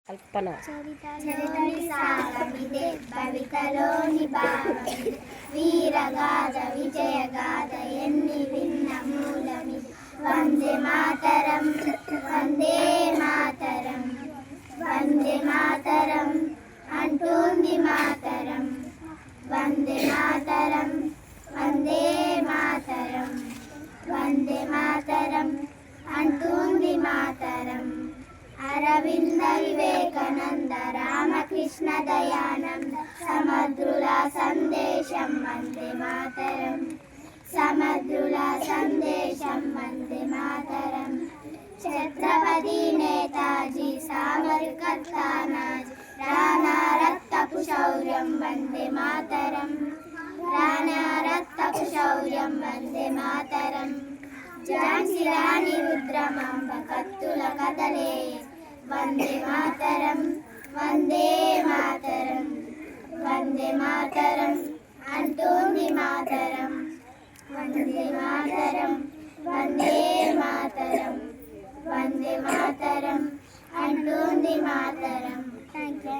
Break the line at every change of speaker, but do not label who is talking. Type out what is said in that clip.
కల్పన
చరితలోని సారమిదే భవితలోని భావమిదే వీరగాథ విజయగాథ ఎన్ని విన్న మూలమి వందే మాతరం వందే మాతరం వందే మాతరం అంటుంది మాతరం వందే మాతరం వందే మాతరం వందే మాతరం అంటుంది మాతరం అరవింద వివేకానంద రామకృష్ణ దయానంద సమద్రుల సందేశం వందే మాతరం సమద్రుల సందేశం వందే మాతరం ఛత్రపతి నేతాజీ సామరిక తానాజీ రాణా రక్తపు శౌర్యం వందే మాతరం రాణా రక్తపు శౌర్యం వందే మాతరం ఝాన్సీ రాణి రుద్రమాంబ కత్తుల కథలే వందే మాతరం వందే మాతరం వందే మాతరం అంటుంది మాతరం వందే మాతరం వందే మాతరం వందే మాతరం అంటుంది మాతరం. Thank you.